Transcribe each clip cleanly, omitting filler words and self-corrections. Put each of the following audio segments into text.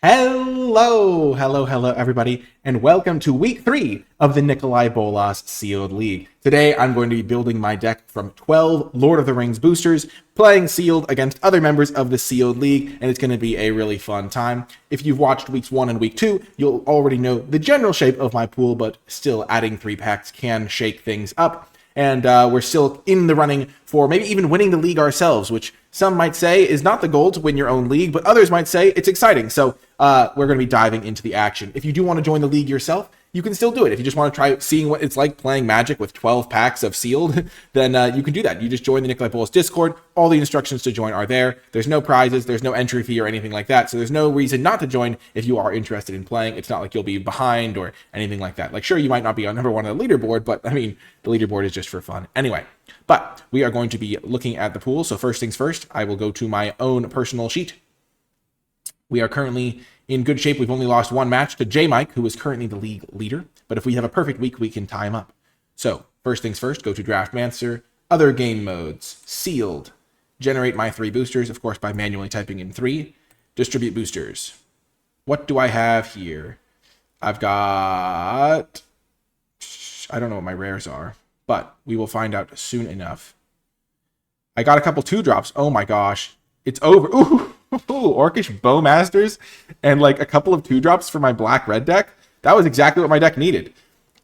Hello, everybody, and welcome to week 3 of the NicolaiBolas Sealed League. Today, I'm going to be building my deck from 12 Lord of the Rings boosters, playing Sealed against other members of the Sealed League, and it's going to be a really fun time. If you've watched weeks 1 and week 2, you'll already know the general shape of my pool, but still adding 3 packs can shake things up. And we're still in the running for maybe even winning the league ourselves, which some might say is not the goal to win your own league, but others might say it's exciting. So we're going to be diving into the action. If you do want to join the league yourself, you can still do it. If you just want to try seeing what it's like playing Magic with 12 packs of Sealed, then you can do that. You just join the NicolaiBolas Discord. All the instructions to join are there. There's no prizes. There's no entry fee or anything like that. So there's no reason not to join if you are interested in playing. It's not like you'll be behind or anything like that. Like, sure, you might not be on number 1 on the leaderboard, but I mean, the leaderboard is just for fun. Anyway, but we are going to be looking at the pool. So first things first, I will go to my own personal sheet. We are currently in good shape. We've only lost one match to J Mike, who is currently the league leader. But if we have a perfect week, we can tie him up. So first things first, go to Draftmancer, other game modes, Sealed, generate my 3 boosters, of course, by manually typing in 3, distribute boosters. What do I have here? I've got, I don't know what my rares are, but we will find out soon enough. I got a couple 2-drops. Oh my gosh. It's over. Ooh, Orcish Bowmasters and like a couple of 2-drops for my black-red deck. That was exactly what my deck needed.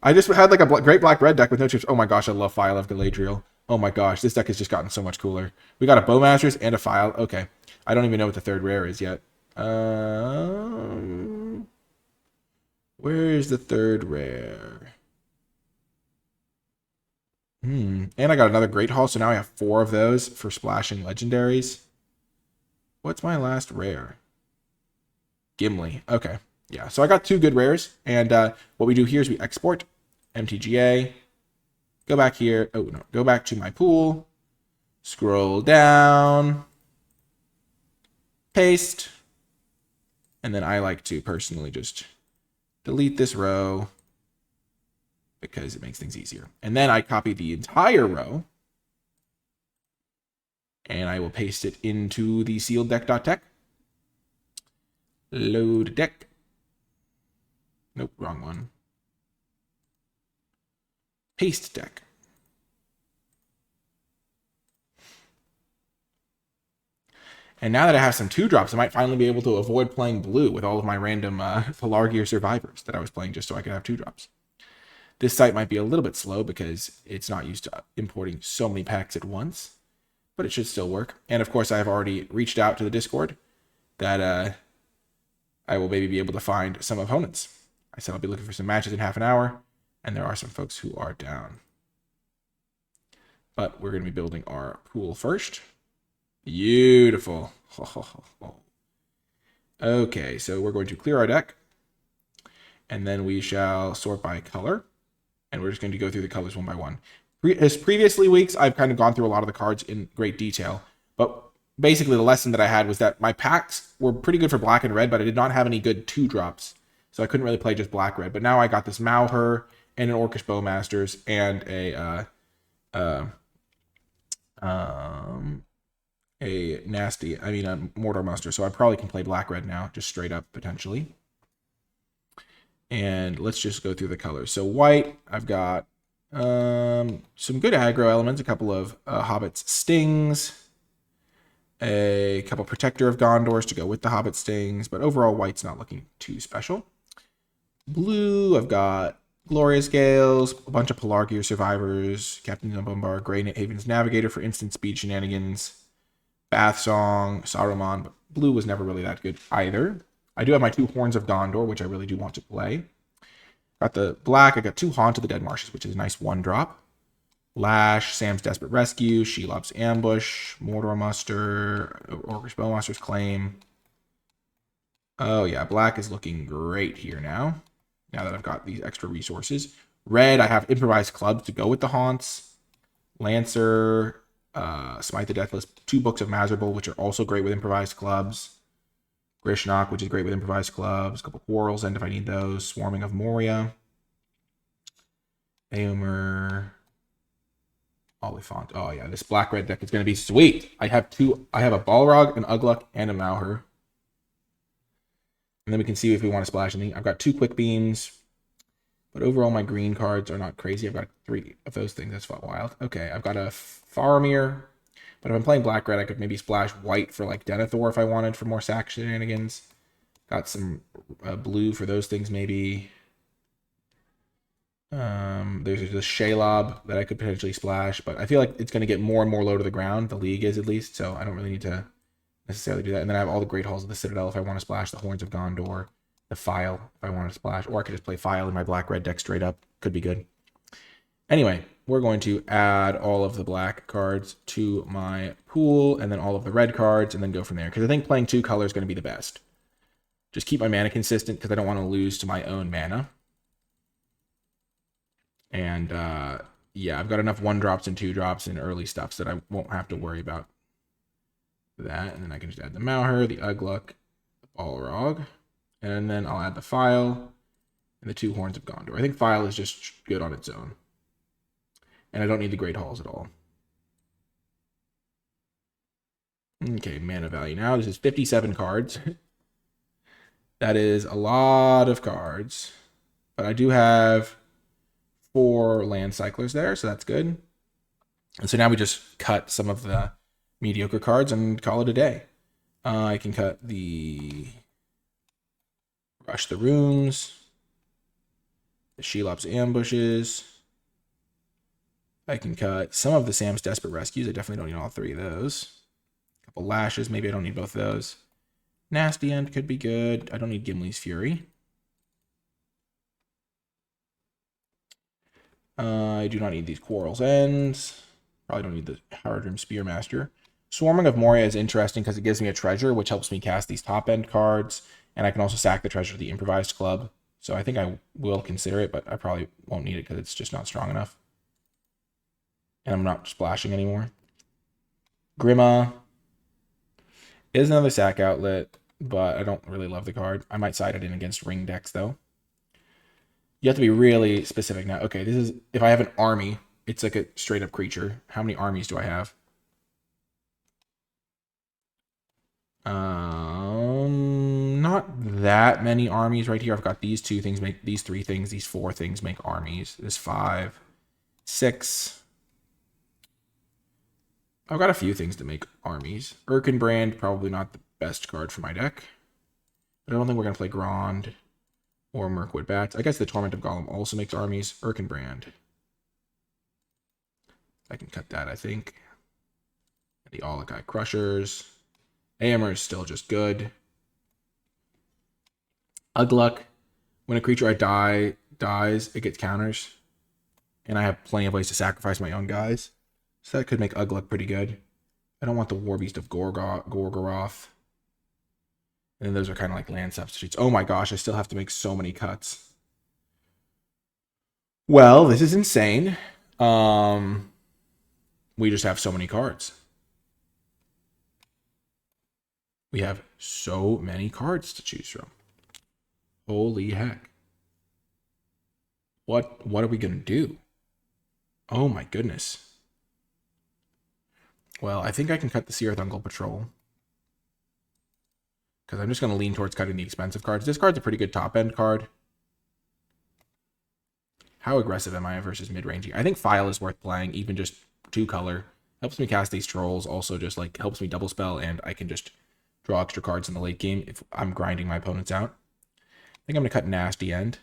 I just had like a great black-red deck with no chips. Oh my gosh, I love File of Galadriel. Oh my gosh, this deck has just gotten so much cooler. We got a Bowmasters and a File. Okay. I don't even know what the third rare is yet. Where is the third rare? And I got another Great Hall, so now I have 4 of those for splashing legendaries. What's my last rare? Gimli. Okay. Yeah, so I got 2 good rares, and what we do here is we export MTGA, go back here, oh no, go back to my pool, scroll down, paste, and then I like to personally just delete this row because it makes things easier. And then I copy the entire row, and I will paste it into the sealed deck.tech. Load deck. Nope, wrong one. Paste deck. And now that I have some 2-drops, I might finally be able to avoid playing blue with all of my random Pelargir survivors that I was playing just so I could have 2-drops. This site might be a little bit slow because it's not used to importing so many packs at once, but it should still work. And of course, I have already reached out to the Discord that I will maybe be able to find some opponents. I said I'll be looking for some matches in half an hour, and there are some folks who are down. But we're going to be building our pool first. Beautiful. Okay, so we're going to clear our deck, and then we shall sort by color, and we're just going to go through the colors one by one. As previously weeks, I've kind of gone through a lot of the cards in great detail, but basically the lesson that I had was that my packs were pretty good for black and red, but I did not have any good 2-drops. So I couldn't really play just black-red. But now I got this Malher and an Orcish Bowmasters and a Mortar Muster. So I probably can play black-red now, just straight up, potentially. And let's just go through the colors. So white, I've got some good aggro elements, a couple of Hobbit's Stings, a couple Protector of Gondors to go with the Hobbit Stings, but overall white's not looking too special. Blue, I've got Glorious Gales, a bunch of Pelargir survivors, Captain Zumbar, Grey Haven's Navigator for instant speed shenanigans, Bath Song, Saruman, but blue was never really that good either. I do have my 2 Horns of Gondor, which I really do want to play. Got the black, I got 2 Haunt of the Dead Marshes, which is a nice 1-drop. Lash, Sam's Desperate Rescue, Shelob's Ambush, Mordor Muster, Orcish Bowmaster's Claim. Oh yeah, black is looking great here now that I've got these extra resources. Red, I have Improvised Clubs to go with the Haunts. Lancer, Smite the Deathless, 2 Books of Mazerble, which are also great with Improvised Clubs. Grishnock, which is great with Improvised Clubs. A couple Quarrels End if I need those. Swarming of Moria. Eomer. Oliphant. Oh yeah, this black-red deck is going to be sweet. I have a Balrog, an Ugluk, and a Malher. And then we can see if we want to splash anything. I've got 2 quick beams, but overall my green cards are not crazy. I've got 3 of those things. That's wild. Okay, I've got a Faramir, but if I'm playing black-red, I could maybe splash white for like Denethor if I wanted for more sack shenanigans. Got some blue for those things maybe. There's the Shelob that I could potentially splash, but I feel like it's going to get more and more low to the ground. The league is, at least, so I don't really need to necessarily do that. And then I have all the Great Halls of the Citadel if I want to splash the Horns of Gondor, the File if I want to splash, or I could just play File in my black-red deck straight up. Could be good. Anyway, we're going to add all of the black cards to my pool, and then all of the red cards, and then go from there. Because I think playing 2 colors is going to be the best. Just keep my mana consistent, because I don't want to lose to my own mana. And yeah, I've got enough 1-drops and 2-drops and early stuff so that I won't have to worry about that. And then I can just add the Mauher, the Ugluk, the Balrog, and then I'll add the File and the 2 Horns of Gondor. I think File is just good on its own. And I don't need the Great Halls at all. Okay, mana value now. This is 57 cards. That is a lot of cards. But I do have 4 land cyclers there, so that's good. And so now we just cut some of the mediocre cards and call it a day. I can cut the Rush the Rooms, the Shelop's Ambushes. I can cut some of the Sam's Desperate Rescues. I definitely don't need all 3 of those. A couple Lashes, maybe I don't need both of those. Nasty End could be good. I don't need Gimli's Fury. I do not need these Quarrel's Ends. Probably don't need the Haradrim Spearmaster. Swarming of Moria is interesting because it gives me a treasure, which helps me cast these top-end cards. And I can also sack the treasure to the Improvised Club. So I think I will consider it, but I probably won't need it because it's just not strong enough. And I'm not splashing anymore. Grima is another sack outlet, but I don't really love the card. I might side it in against ring decks, though. You have to be really specific now. Okay, this is, if I have an army, it's like a straight up creature. How many armies do I have? Not that many armies right here. I've got these 2 things make these 3 things, these 4 things make armies. There's 5, 6. I've got a few things to make armies. Erkenbrand, probably not the best card for my deck. But I don't think we're going to play Grond or Mirkwood Bats. I guess the Torment of Gollum also makes armies. Erkenbrand. I can cut that, I think. The Olokai Crushers. Aemir is still just good. Ugluk. When a creature dies, it gets counters. And I have plenty of ways to sacrifice my own guys. So that could make Ugluk pretty good. I don't want the Warbeast of Gorgoroth. And then those are kind of like land substitutes. Oh my gosh, I still have to make so many cuts. Well, this is insane. We just have so many cards. We have so many cards to choose from. Holy heck. What are we going to do? Oh my goodness. Well, I think I can cut the Seer Thungle Patrol. Because I'm just going to lean towards cutting the expensive cards. This card's a pretty good top-end card. How aggressive am I versus mid-rangey? I think File is worth playing, even just 2 color. Helps me cast these trolls, also just like helps me double spell, and I can just draw extra cards in the late game if I'm grinding my opponents out. I think I'm going to cut Nasty End.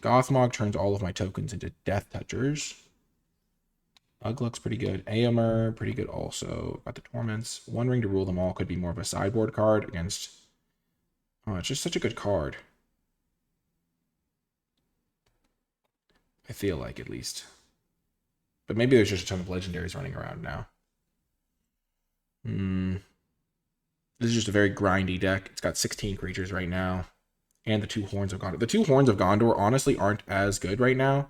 Gothmog turns all of my tokens into Death Touchers. Ugluk's pretty good. Aemir, pretty good also. Got the Torments. One Ring to Rule Them All could be more of a sideboard card against... Oh, it's just such a good card. I feel like, at least. But maybe there's just a ton of legendaries running around now. This is just a very grindy deck. It's got 16 creatures right now. And the 2 Horns of Gondor. The 2 Horns of Gondor honestly aren't as good right now.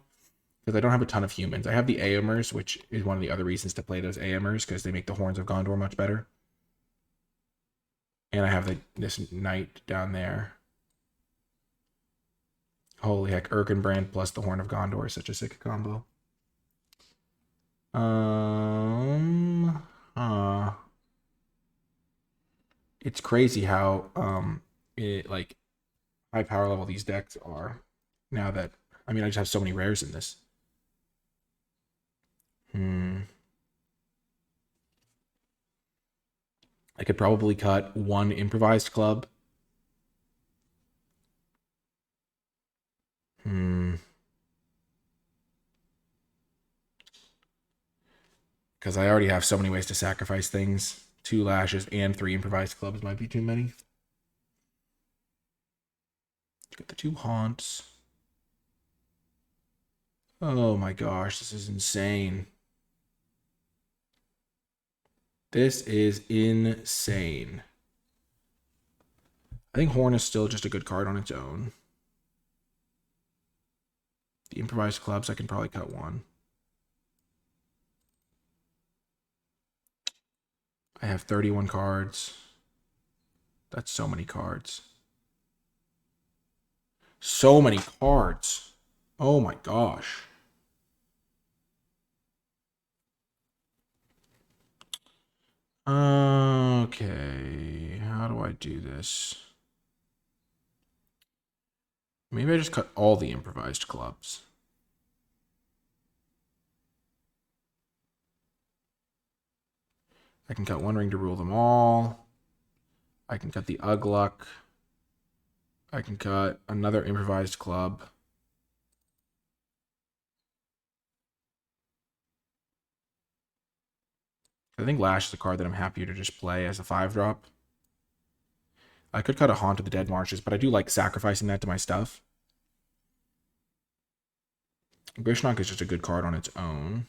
Because I don't have a ton of humans. I have the Aemirs, which is one of the other reasons to play those Aemirs. Because they make the Horns of Gondor much better. And I have this Knight down there. Holy heck, Erkenbrand plus the Horn of Gondor is such a sick combo. It's crazy how like high power level these decks are now that I mean I just have so many rares in this. I could probably cut one improvised club. Because I already have so many ways to sacrifice things. 2 lashes and 3 improvised clubs might be too many. Get the 2 haunts. Oh my gosh, this is insane. This is insane. I think Horn is still just a good card on its own. The improvised clubs, I can probably cut one. I have 31 cards. That's so many cards. So many cards. Oh my gosh. Okay, how do I do this? Maybe I just cut all the improvised clubs. I can cut one ring to rule them all. I can cut the Ugluck. I can cut another improvised club. I think Lash is a card that I'm happier to just play as a 5-drop. I could cut a Haunt of the Dead Marshes, but I do like sacrificing that to my stuff. Grishnok is just a good card on its own.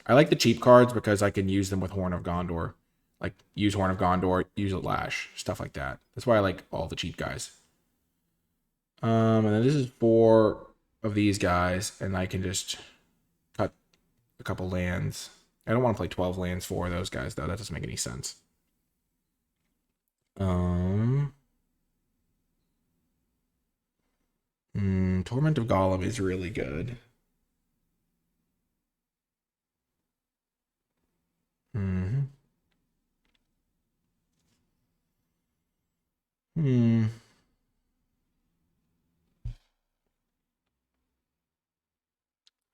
I like the cheap cards because I can use them with Horn of Gondor. Like, use Horn of Gondor, use a Lash, stuff like that. That's why I like all the cheap guys. And then this is 4 of these guys, and I can just cut a couple lands. I don't want to play 12 lands for those guys, though. That doesn't make any sense. Torment of Golem is really good.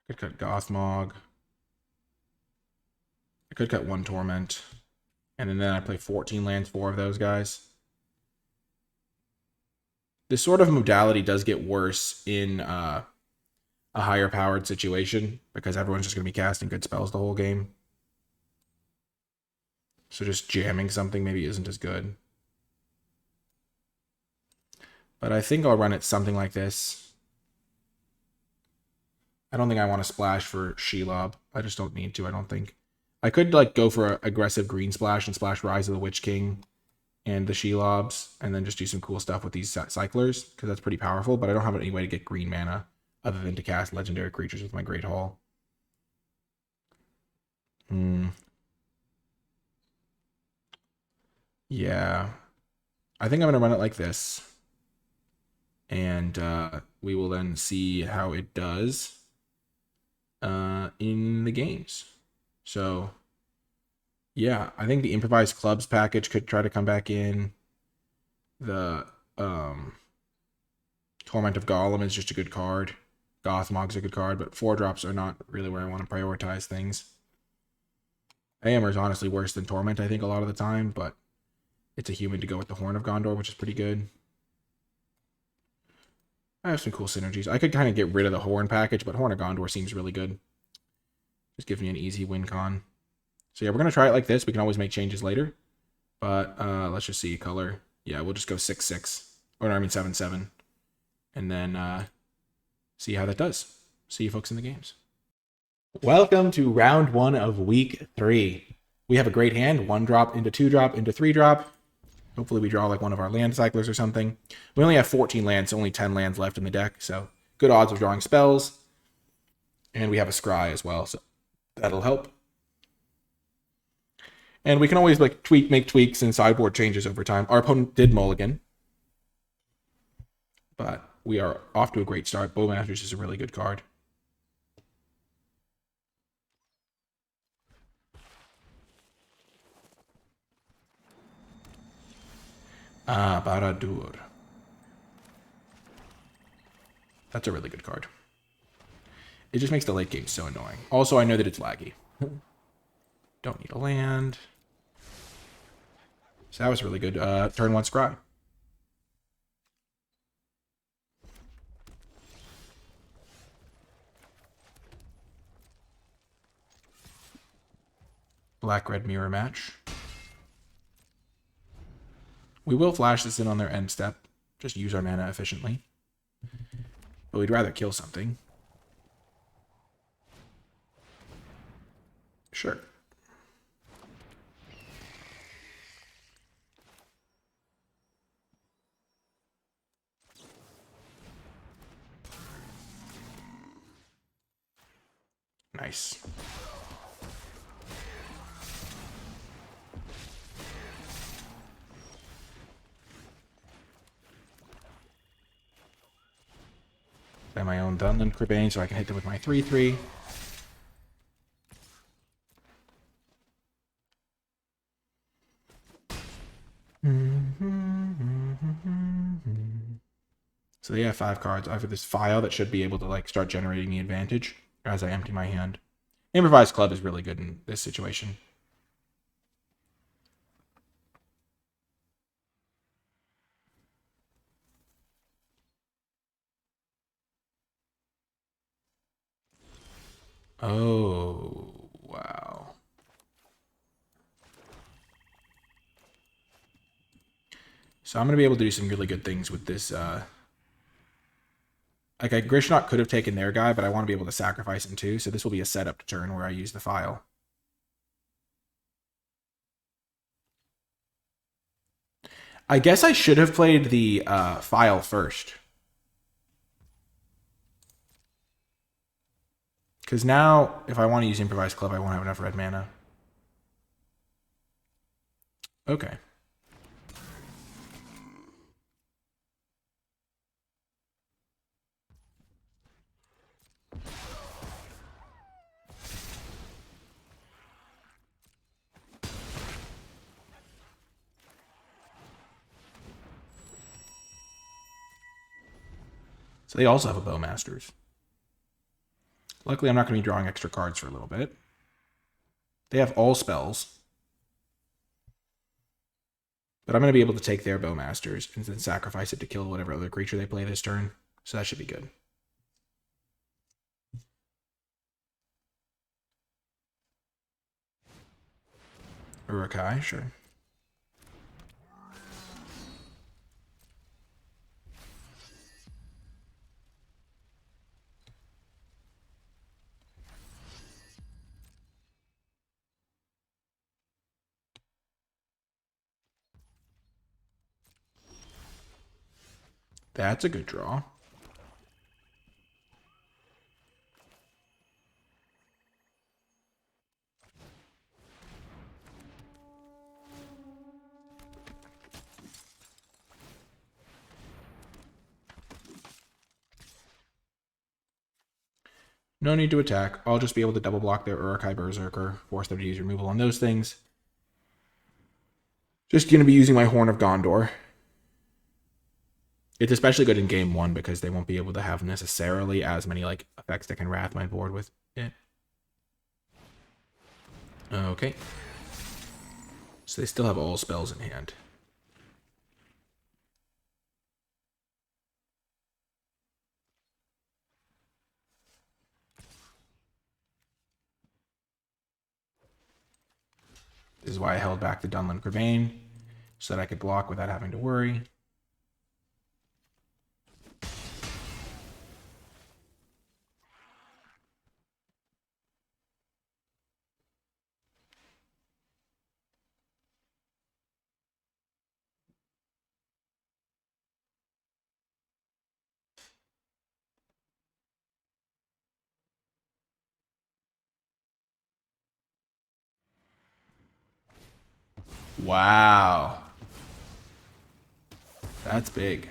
Could cut Gothmog. I could cut 1 Torment. And then I play 14 lands, 4 of those guys. This sort of modality does get worse in a higher powered situation because everyone's just going to be casting good spells the whole game. So just jamming something maybe isn't as good. But I think I'll run it something like this. I don't think I want to splash for Shelob. I just don't need to, I don't think. I could like go for an aggressive green splash and splash Rise of the Witch King and the Shelobs, and then just do some cool stuff with these cyclers, because that's pretty powerful, but I don't have any way to get green mana other than to cast legendary creatures with my Great Hall. Yeah. I think I'm going to run it like this. And we will then see how it does in the games. So, yeah, I think the improvised clubs package could try to come back in. The Torment of Golem is just a good card. Gothmog's a good card, but 4-drops are not really where I want to prioritize things. Hammer is honestly worse than Torment, I think, a lot of the time, but it's a human to go with the Horn of Gondor, which is pretty good. I have some cool synergies. I could kind of get rid of the Horn package, but Horn of Gondor seems really good. Just gives me an easy win con. So yeah, we're going to try it like this. We can always make changes later. But let's just see color. Yeah, we'll just go 6-6. Or no, I mean 7-7. And then see how that does. See you folks in the games. Welcome to round 1 of week 3. We have a great hand. 1-drop into 2-drop into 3-drop. Hopefully we draw like one of our land cyclers or something. We only have 14 lands, so only 10 lands left in the deck. So good odds of drawing spells. And we have a scry as well, so that'll help. And we can always like make tweaks and sideboard changes over time. Our opponent did mulligan, but we are off to a great start. Bowmasters is a really good card. Ah, Baradur. That's a really good card. It just makes the late game so annoying. Also, I know that it's laggy. Don't need a land. So that was really good. Turn 1 scry. Black-red mirror match. We will flash this in on their end step. Just use our mana efficiently. But we'd rather kill something. Sure. Nice. Play my own Dunland Crebain so I can hit them with my 3/3. So they have 5 cards. I have this file that should be able to like start generating the advantage as I empty my hand. Improvised Club is really good in this situation. Oh, wow. So I'm going to be able to do some really good things with this. Like, Grishnok could have taken their guy, but I want to be able to sacrifice him too. So this will be a setup turn where I use the file. I guess I should have played the file first. Because now, if I want to use Improvised Club, I won't have enough red mana. Okay. So they also have a Bowmasters. Luckily, I'm not going to be drawing extra cards for a little bit. They have all spells. But I'm going to be able to take their Bowmasters and then sacrifice it to kill whatever other creature they play this turn. So that should be good. Urukai, sure. That's a good draw. No need to attack. I'll just be able to double block their Urukai Berserker, force them to use removal on those things. Just going to be using my Horn of Gondor. It's especially good in game 1 because they won't be able to have necessarily as many like effects that can wrath my board with it. Okay. So they still have all spells in hand. This is why I held back the Dunland Crebain, so that I could block without having to worry. Wow. That's big.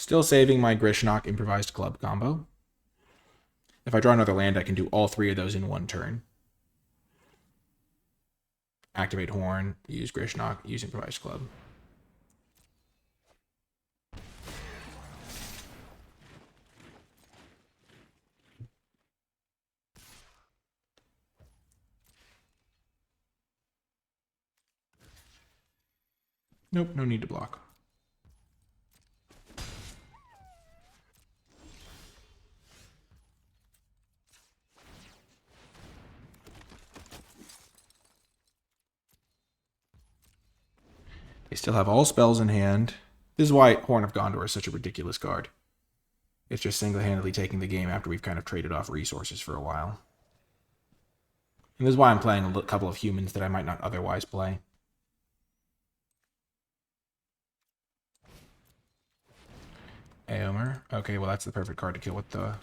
Still saving my Grishnok improvised club combo. If I draw another land, I can do all 3 of those in one turn. Activate Horn, use Grishnok, use improvised club. Nope, no need to block. They still have all spells in hand. This is why Horn of Gondor is such a ridiculous card. It's just single-handedly taking the game after we've kind of traded off resources for a while. And this is why I'm playing a couple of humans that I might not otherwise play. Aomer. Okay, well that's the perfect card to kill with the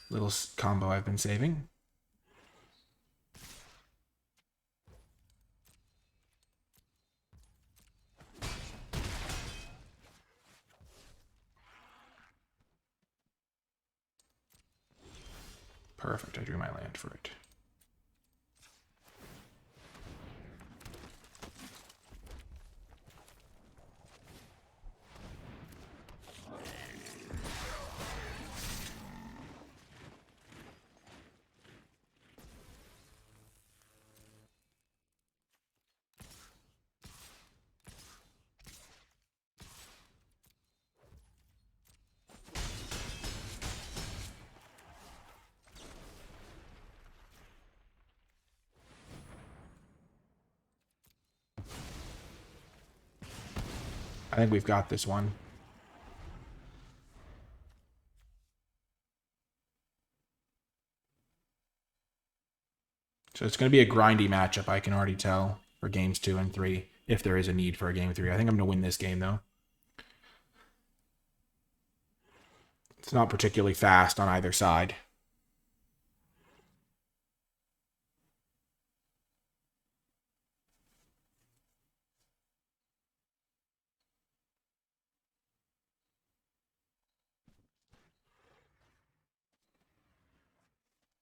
little combo I've been saving. Perfect, I drew my land for it. I think we've got this one. So it's going to be a grindy matchup, I can already tell, for games 2 and 3, if there is a need for a game 3. I think I'm going to win this game, though. It's not particularly fast on either side.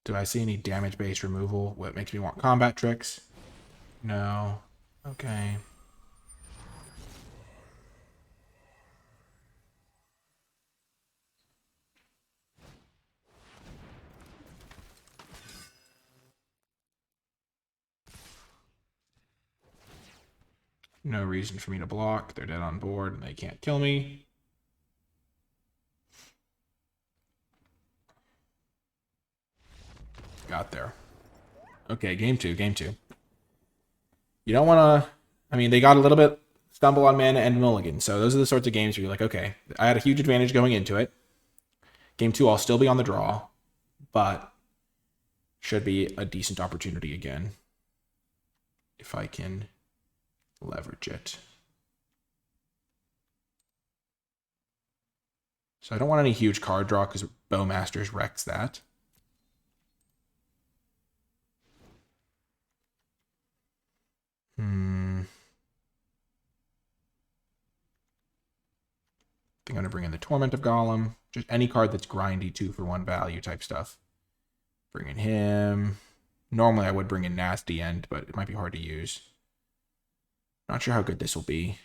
Do I see any damage-based removal? What makes me want combat tricks? No. Okay. No reason for me to block. They're dead on board and they can't kill me. Got there. Okay, game 2, game 2. You don't want to... I mean, they got a little bit stumble on mana and mulligan, so those are the sorts of games where you're like, okay, I had a huge advantage going into it. Game 2, I'll still be on the draw, but should be a decent opportunity again if I can leverage it. So I don't want any huge card draw because Bowmasters wrecks that. I think I'm going to bring in the Torment of Golem. Just any card that's grindy 2-for-1 value type stuff. Bring in him. Normally I would bring in Nasty End, but it might be hard to use. Not sure how good this will be.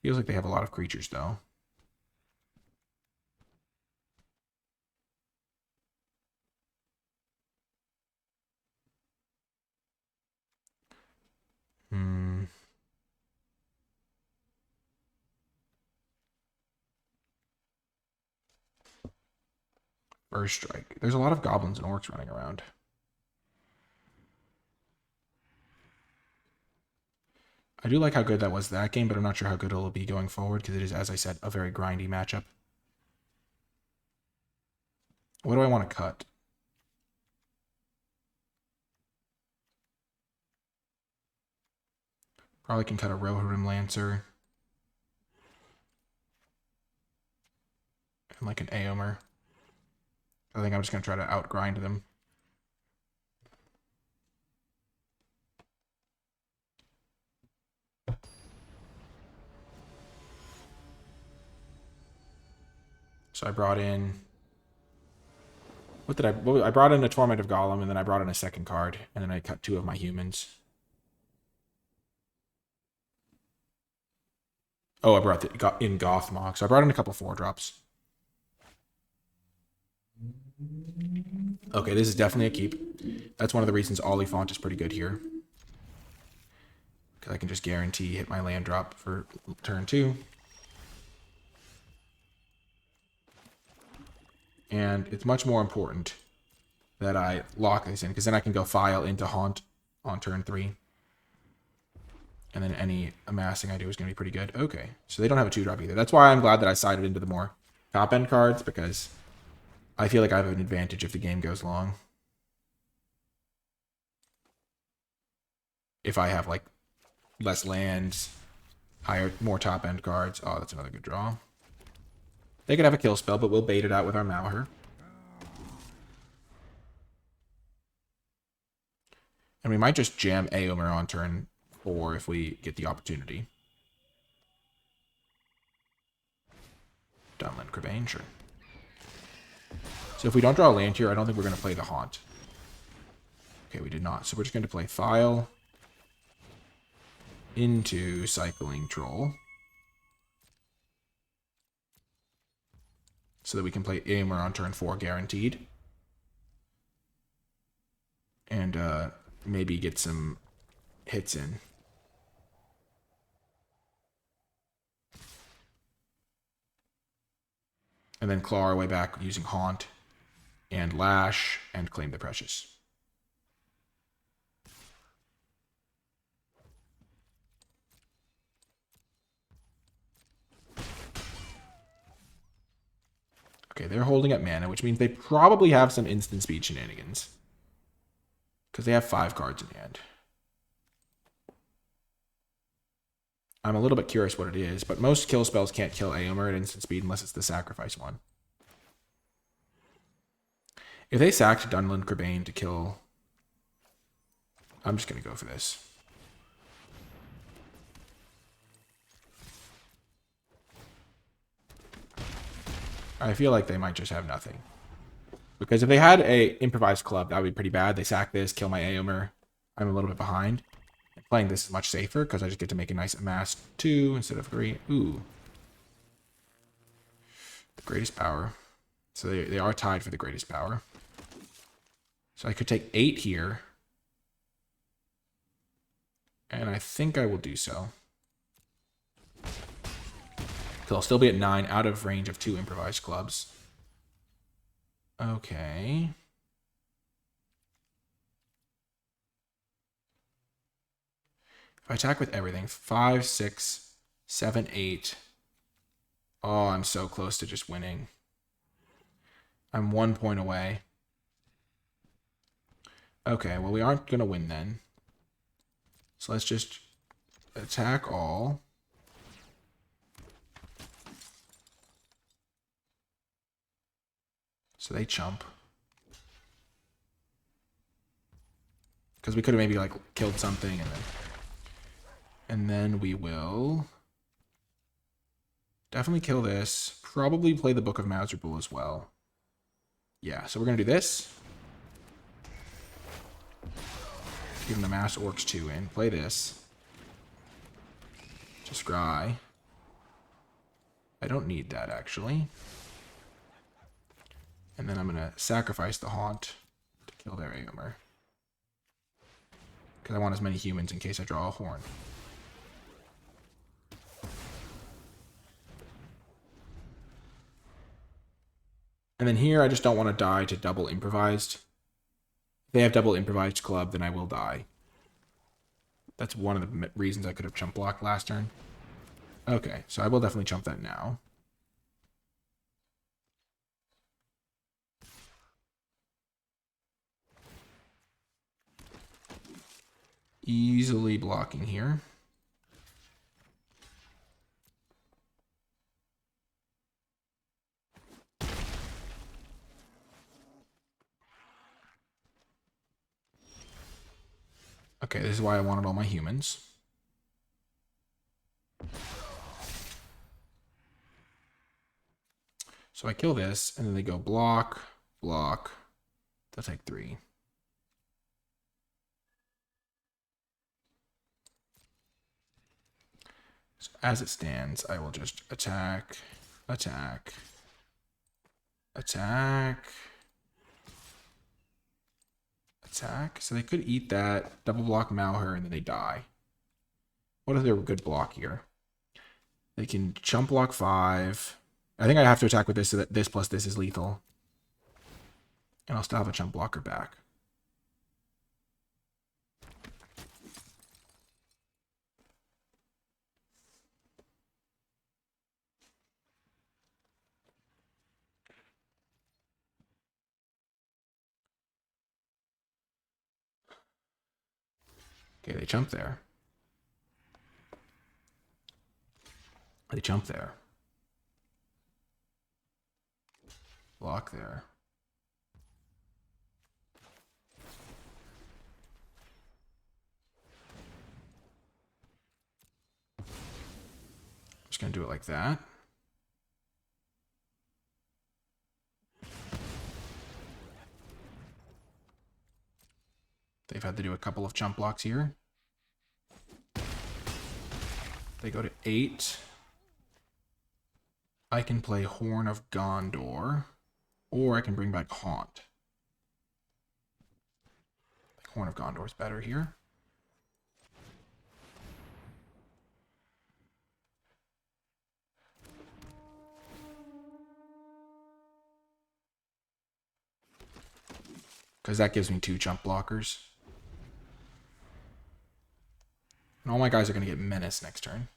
Feels like they have a lot of creatures, though. First strike. There's a lot of goblins and orcs running around. I do like how good that was that game, but I'm not sure how good it'll be going forward because it is, as I said, a very grindy matchup. What do I want to cut? Probably can cut a Rohirrim Lancer. And like an Aomer. I think I'm just going to try to outgrind them. So I brought in... I brought in a Torment of Golem, and then I brought in a second card, and then I cut 2 of my humans. Oh, I brought in Gothmog, so I brought in a couple 4-drops. Okay, this is definitely a keep. That's one of the reasons Oliphant is pretty good here. Because I can just guarantee hit my land drop for turn 2. And it's much more important that I lock this in, because then I can go File into Haunt on turn 3. And then any amassing I do is going to be pretty good. Okay, so they don't have a 2-drop either. That's why I'm glad that I sided into the more top-end cards, because I feel like I have an advantage if the game goes long. If I have, like, less lands, more top-end cards. Oh, that's another good draw. They could have a kill spell, but we'll bait it out with our Malher. And we might just jam Aomer on turn 4 if we get the opportunity. Dunlin Crebain, sure. So if we don't draw a land here, I don't think we're going to play the Haunt. Okay, we did not. So we're just going to play File into Cycling Troll. So that we can play Aomer on turn 4 guaranteed. And maybe get some hits in. And then claw our way back using Haunt and Lash and Claim the Precious. Okay, they're holding up mana, which means they probably have some instant speed shenanigans. Because they have 5 cards in hand. I'm a little bit curious what it is, but most kill spells can't kill Aomer at instant speed unless it's the sacrifice one. If they sacked Dunlin Crebain to kill... I'm just going to go for this. I feel like they might just have nothing. Because if they had a improvised club, that would be pretty bad. They sack this, kill my Aomer. I'm a little bit behind. And playing this is much safer because I just get to make a nice amass 2 instead of 3. Ooh. The greatest power. So they are tied for the greatest power. So I could take 8 here. And I think I will do so. So I'll still be at 9 out of range of 2 improvised clubs. Okay. If I attack with everything, 5, 6, 7, 8. Oh, I'm so close to just winning. I'm 1 point away. Okay, well, we aren't going to win then. So let's just attack all. So they chump. Because we could have maybe like killed something and then we will definitely kill this. Probably play the Book of Mazerpool as well. Yeah, so we're gonna do this. Give him the Mass Orcs 2 in. Play this. Just scry. I don't need that actually. And then I'm gonna sacrifice the Haunt to kill their Aomer. Because I want as many humans in case I draw a Horn. And then here, I just don't want to die to double improvised. If they have double improvised club, then I will die. That's one of the reasons I could have chump blocked last turn. Okay, so I will definitely chump that now. Easily blocking here. Okay, this is why I wanted all my humans. So I kill this, and then they go block, block. They'll take 3. So as it stands, I will just attack, attack, attack, attack. So they could eat that, double block Malher, and then they die. What is their good block here? They can chump block 5. I think I have to attack with this so that this plus this is lethal. And I'll still have a chump blocker back. Okay, they jump there. They jump there. Block there. I'm just going to do it like that. They've had to do a couple of jump blocks here. They go to 8. I can play Horn of Gondor, or I can bring back Haunt. Horn of Gondor is better here. Because that gives me 2 jump blockers. And all my guys are going to get Menace next turn.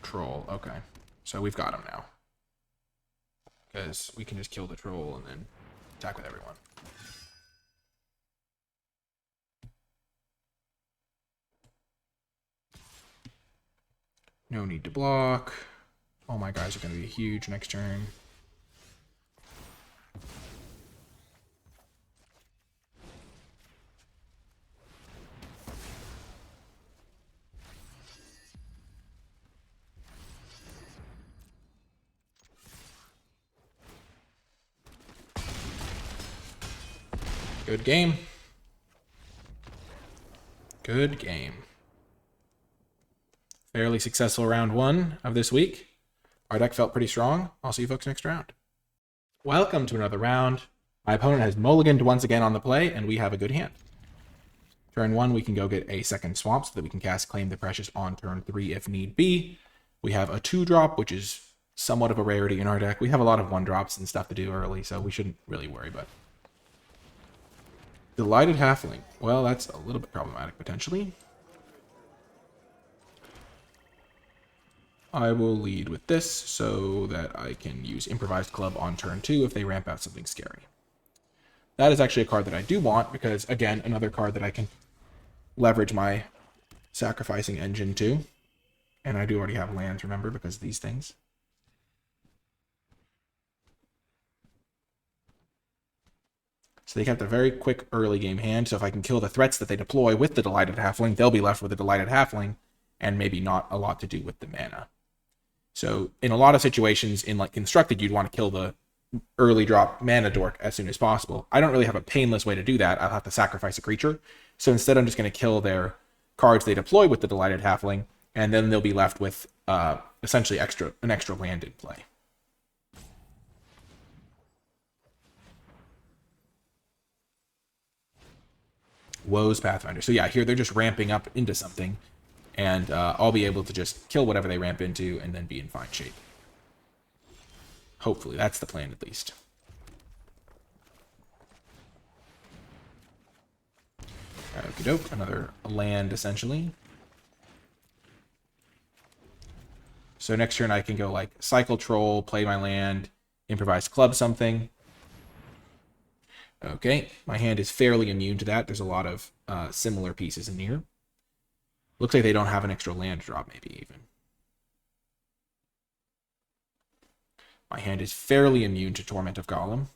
Troll, okay. So we've got him now. Because we can just kill the troll and then attack with everyone. No need to block. All my guys are going to be huge next turn. Good game. Good game. Fairly successful round 1 of this week. Our deck felt pretty strong. I'll see you folks next round. Welcome to another round. My opponent has mulliganed once again on the play, and we have a good hand. Turn 1, we can go get a second swamp so that we can cast Claim the Precious on turn 3 if need be. We have a 2-drop, which is somewhat of a rarity in our deck. We have a lot of 1-drops and stuff to do early, so we shouldn't really worry about it. Delighted Halfling. Well, that's a little bit problematic, potentially. I will lead with this so that I can use Improvised Club on turn 2 if they ramp out something scary. That is actually a card that I do want because, again, another card that I can leverage my sacrificing engine to. And I do already have lands, remember, because of these things. So they kept a very quick early game hand. So if I can kill the threats that they deploy with the Delighted Halfling, they'll be left with a Delighted Halfling and maybe not a lot to do with the mana. So in a lot of situations in like Constructed, you'd want to kill the early drop mana dork as soon as possible. I don't really have a painless way to do that. I'll have to sacrifice a creature. So instead, I'm just going to kill their cards they deploy with the Delighted Halfling, and then they'll be left with essentially an extra land in play. Woes Pathfinder. So yeah, here they're just ramping up into something, and I'll be able to just kill whatever they ramp into and then be in fine shape. Hopefully, that's the plan at least. Okie doke, another land essentially. So next turn I can go like Cycle Troll, play my land, Improvised Club something. Okay, my hand is fairly immune to that. There's a lot of similar pieces in here. Looks like they don't have an extra land drop, maybe even. My hand is fairly immune to Torment of Golem.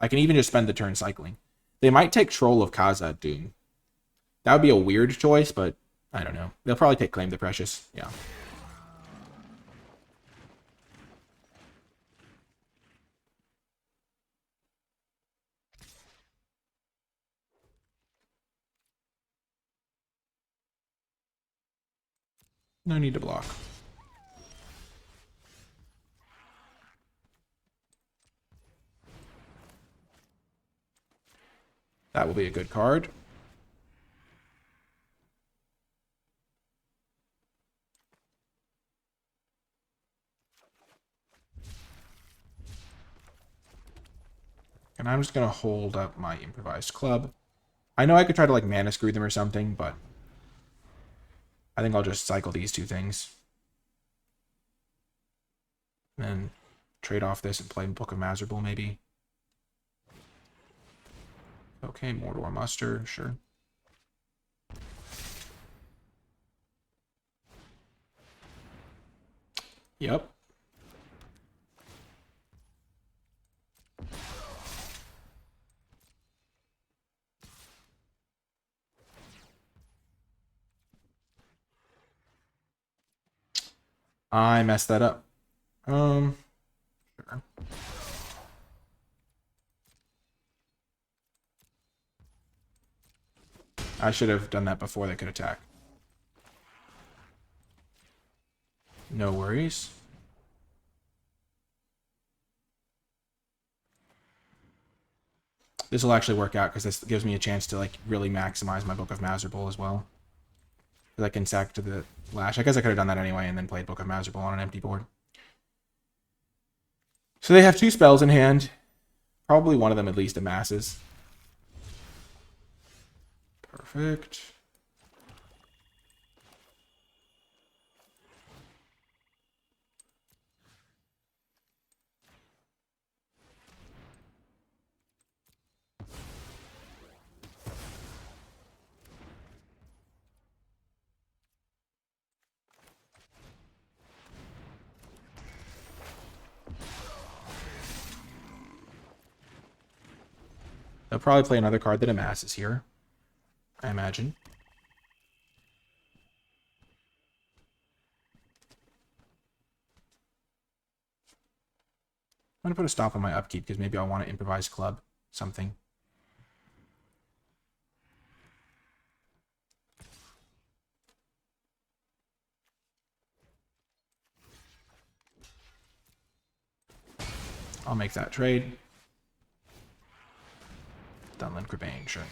I can even just spend the turn cycling. They might take Troll of Khazad Doom. That would be a weird choice, but I don't know. They'll probably take Claim the Precious. Yeah. No need to block. That will be a good card. And I'm just going to hold up my improvised club. I know I could try to like mana screw them or something, but I think I'll just cycle these two things. And then trade off this and play Book of Mazerble maybe. Okay, Mordor Muster, sure. Yep. I messed that up. Sure. I should have done that before they could attack. No worries. This will actually work out because this gives me a chance to like really maximize my Book of Mazerble as well. Because I can sack to the Lash. I guess I could have done that anyway and then played Book of Mazerble on an empty board. So they have two spells in hand. Probably one of them at least amasses. Perfect. They'll probably play another card that amasses here, I imagine. I'm going to put a stop on my upkeep because maybe I want to improvise club something. I'll make that trade. Dunlin Crebain, sure.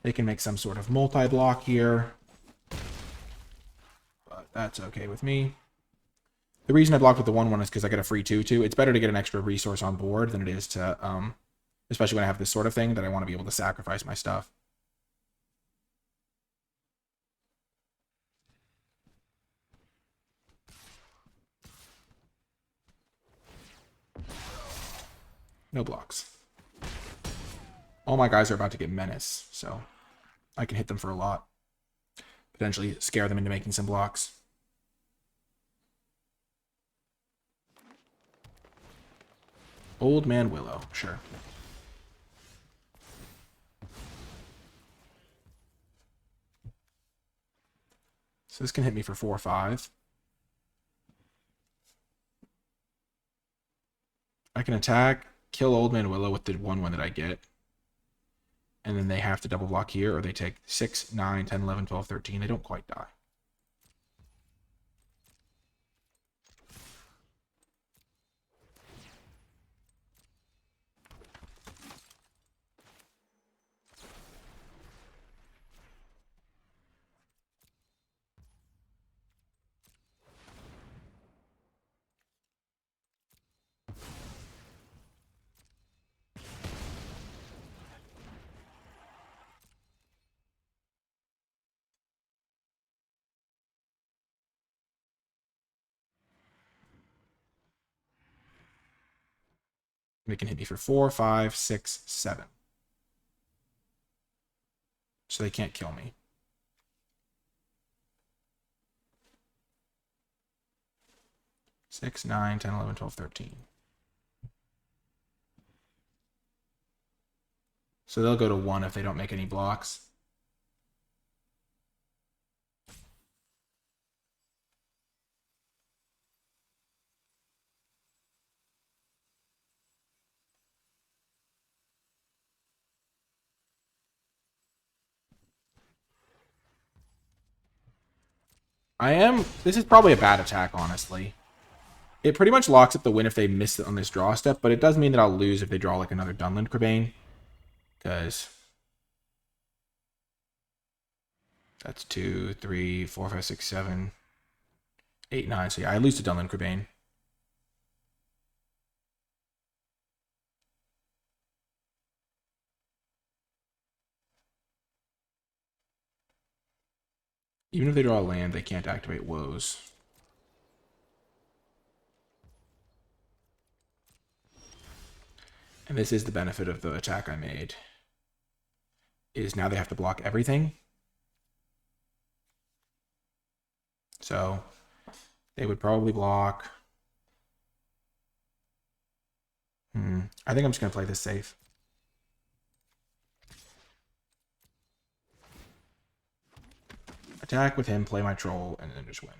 They can make some sort of multi-block here, but that's okay with me. The reason I blocked with the 1/1 is because I get a free 2/2. It's better to get an extra resource on board than it is to, especially when I have this sort of thing that I want to be able to sacrifice my stuff. No blocks. All my guys are about to get menace, so I can hit them for a lot. Potentially scare them into making some blocks. Old Man Willow, sure. So this can hit me for 4 or 5. I can attack, kill Old Man Willow with the 1/1 that I get. And then they have to double block here, or they take 6, 9, 10, 11, 12, 13. They don't quite die. They can hit me for 4, 5, 6, 7. So they can't kill me. Six, 9, 10, 11, 12, 13. So they'll go to 1 if they don't make any blocks. This is probably a bad attack, honestly. It pretty much locks up the win if they miss it on this draw step, but it does mean that I'll lose if they draw like another Dunland Crebain. Because that's 2, 3, 4, 5, 6, 7, 8, 9. So yeah, I lose to Dunland Crebain. Even if they draw a land, they can't activate Woes. And this is the benefit of the attack I made. Is now they have to block everything. So they would probably block. I think I'm just going to play this safe. Attack with him, play my troll, and then just win.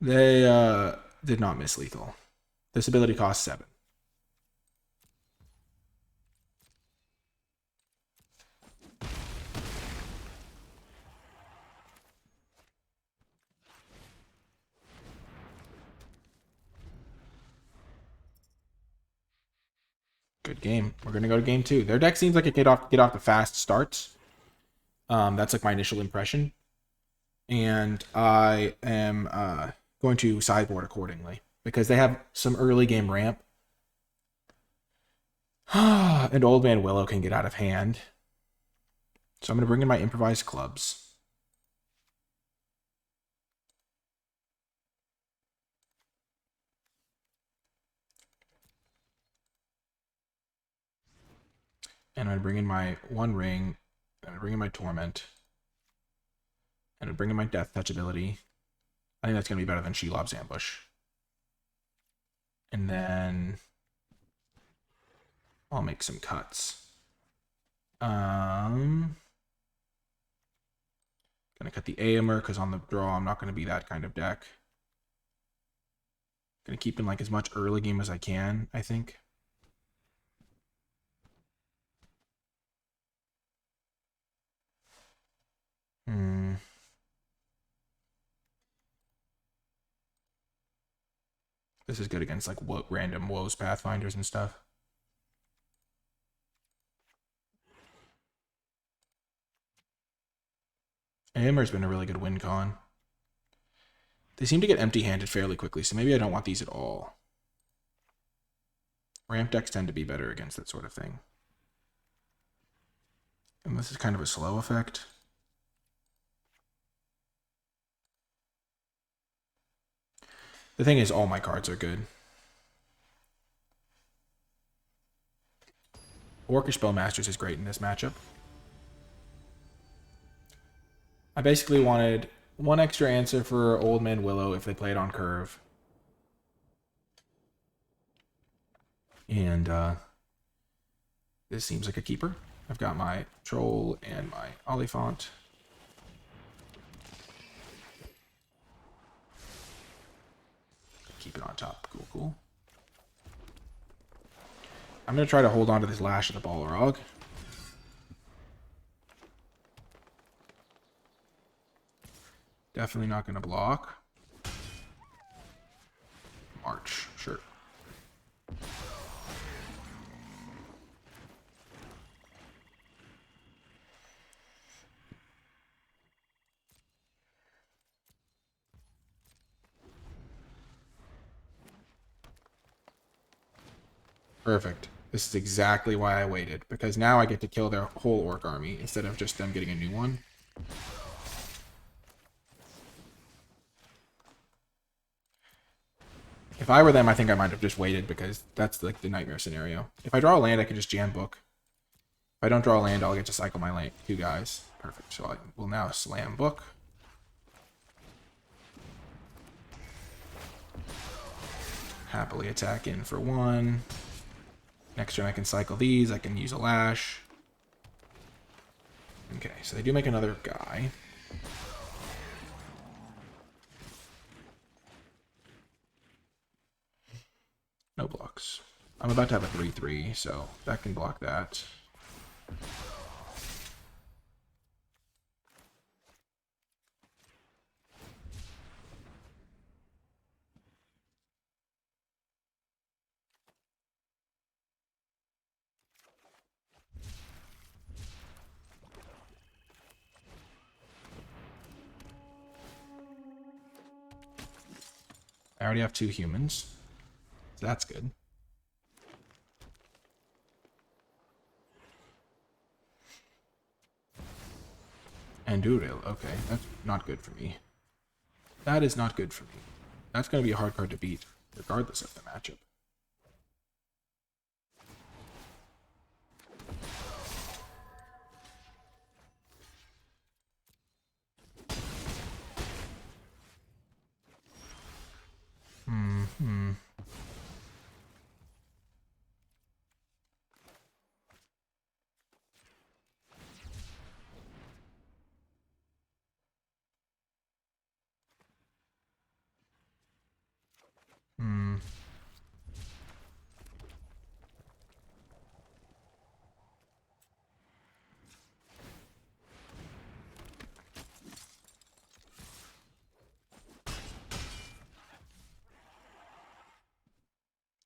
They did not miss lethal. This ability costs 7. Good game. We're going to go to game 2. Their deck seems like it get off the fast starts. That's like my initial impression. And I am going to sideboard accordingly. Because they have some early game ramp. And Old Man Willow can get out of hand. So I'm going to bring in my improvised clubs. And I'm going to bring in my One Ring. I'm going to bring in my Torment. And I'm bring in my Death Touch ability. I think that's going to be better than Shelob's Ambush. And then I'll make some cuts. Gonna cut the Aemer because on the draw I'm not going to be that kind of deck. Gonna keep in like as much early game as I can, I think. This is good against like random Woes Pathfinders and stuff. Aemer's been a really good win con. They seem to get empty-handed fairly quickly, so maybe I don't want these at all. Ramp decks tend to be better against that sort of thing. And this is kind of a slow effect. The thing is, all my cards are good. Orcish Bowmasters is great in this matchup. I basically wanted one extra answer for Old Man Willow if they play it on curve. And this seems like a keeper. I've got my Troll and my Oliphant. Keep it on top. Cool, cool. I'm going to try to hold on to this Lash of the Balrog. Definitely not going to block. March, sure. Perfect. This is exactly why I waited, because now I get to kill their whole orc army instead of just them getting a new one. If I were them, I think I might have just waited, because that's like the nightmare scenario. If I draw a land, I can just jam book. If I don't draw a land, I'll get to cycle my land. 2 guys. Perfect. So I will now slam book. Happily attack in for 1. Next turn I can cycle these. I can use a lash. Okay, so they do make another guy. No blocks. I'm about to have a 3-3, so that can block that. I already have 2 humans, so that's good. And Duril, okay, that's not good for me. That is not good for me. That's going to be a hard card to beat, regardless of the matchup.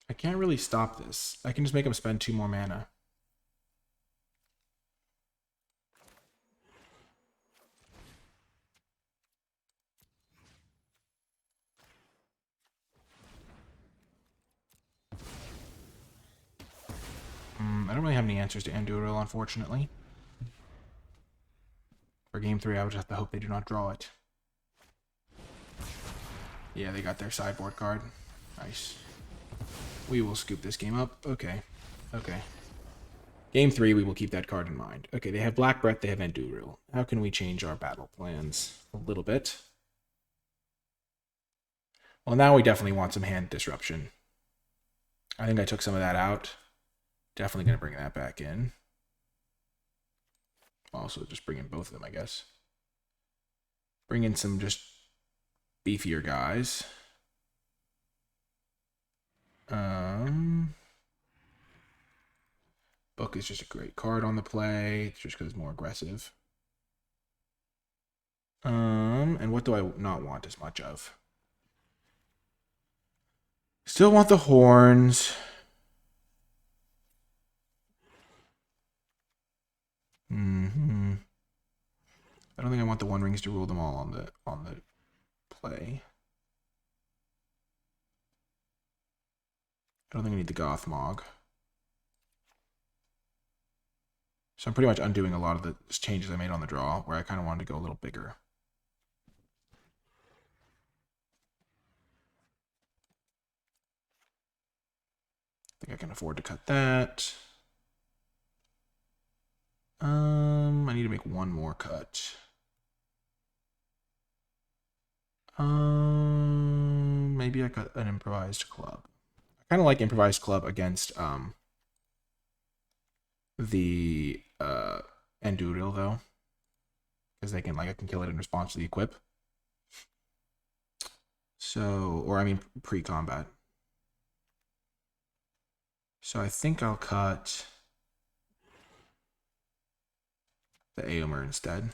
I can't really stop this. I can just make him spend 2 more mana. I don't really have any answers to Anduril, unfortunately. For game 3, I would just have to hope they do not draw it. Yeah, they got their sideboard card. Nice. We will scoop this game up. Okay. Okay. Game 3, we will keep that card in mind. Okay, they have Black Breath, they have Anduril. How can we change our battle plans a little bit? Well, now we definitely want some hand disruption. I think I took some of that out. Definitely going to bring that back in. Also, just bring in both of them, I guess. Bring in some just beefier guys. Book is just a great card on the play, just because it's more aggressive. And what do I not want as much of? Still want the horns. I don't think I want the One Rings to rule them all on the play. I don't think I need the Goth Mog. So I'm pretty much undoing a lot of the changes I made on the draw, where I kind of wanted to go a little bigger. I think I can afford to cut that. I need to make one more cut. Maybe I cut an improvised club. I kind of like improvised club against the Enduril though, because they can I can kill it in response to the equip. So, or I mean pre-combat. So I think I'll cut the Aomer instead.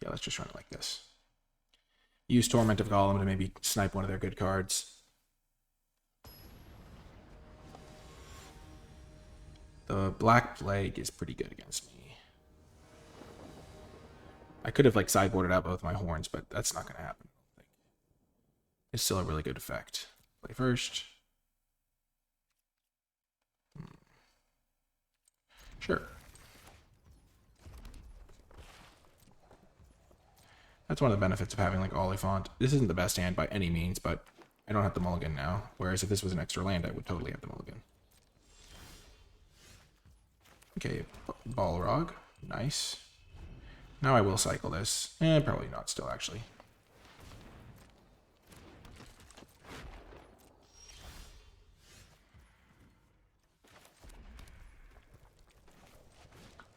Yeah, let's just run it like this. Use Torment of Golem to maybe snipe one of their good cards. The Black Plague is pretty good against me. I could have like sideboarded out both my horns, but that's not going to happen. It's still a really good effect. Play first. Sure. That's one of the benefits of having like Oliphant. This isn't the best hand by any means, but I don't have the mulligan now. Whereas if this was an extra land, I would totally have the mulligan. Okay, Balrog. Nice. Now I will cycle this. Probably not still, actually.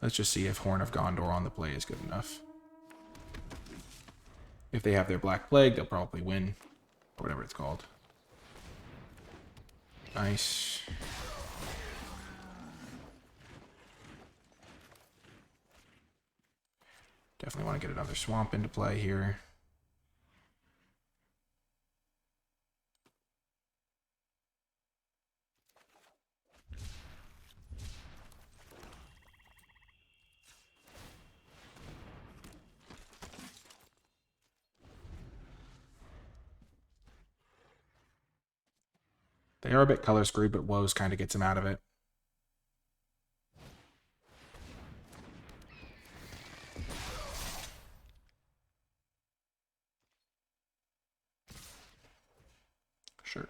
Let's just see if Horn of Gondor on the play is good enough. If they have their Black Plague, they'll probably win. Or whatever it's called. Nice. Definitely want to get another swamp into play here. They are a bit color screwed, but Woes kind of gets him out of it. Sure.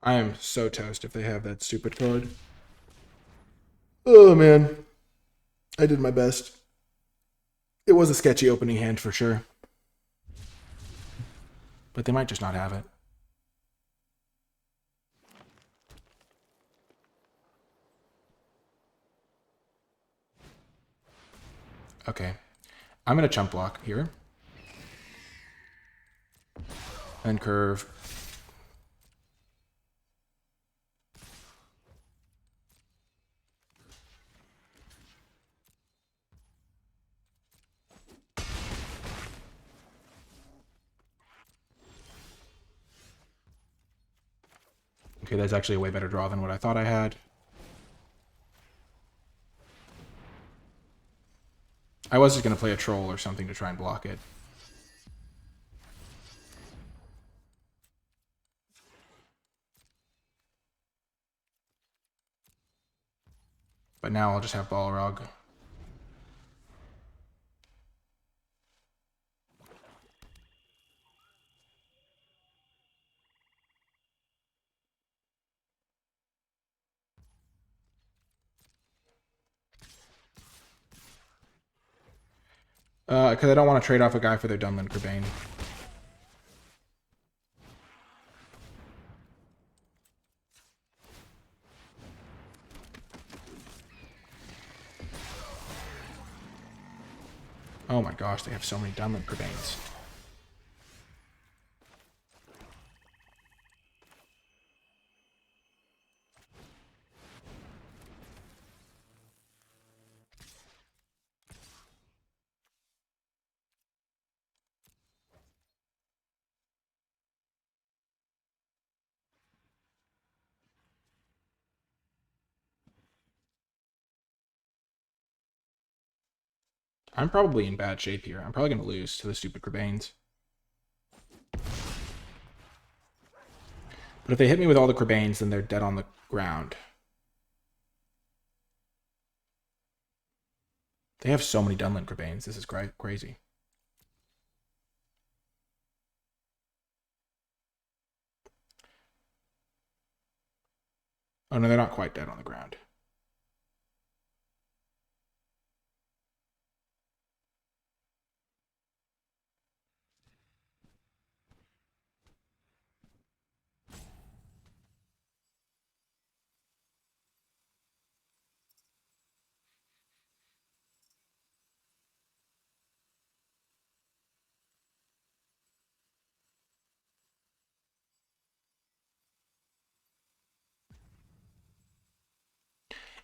I am so toast if they have that stupid card. Oh, man. I did my best. It was a sketchy opening hand for sure. But they might just not have it. Okay. I'm going to chump block here. And curve. Okay, that's actually a way better draw than what I thought I had. I was just going to play a troll or something to try and block it. But now I'll just have Balrog. Because I don't want to trade off a guy for their Dunland Crebain. Oh my gosh, they have so many Dunland Crebains. I'm probably in bad shape here. I'm probably going to lose to the stupid Crebains. But if they hit me with all the Crebains, then they're dead on the ground. They have so many Dunland Crebains. This is crazy. Oh no, they're not quite dead on the ground.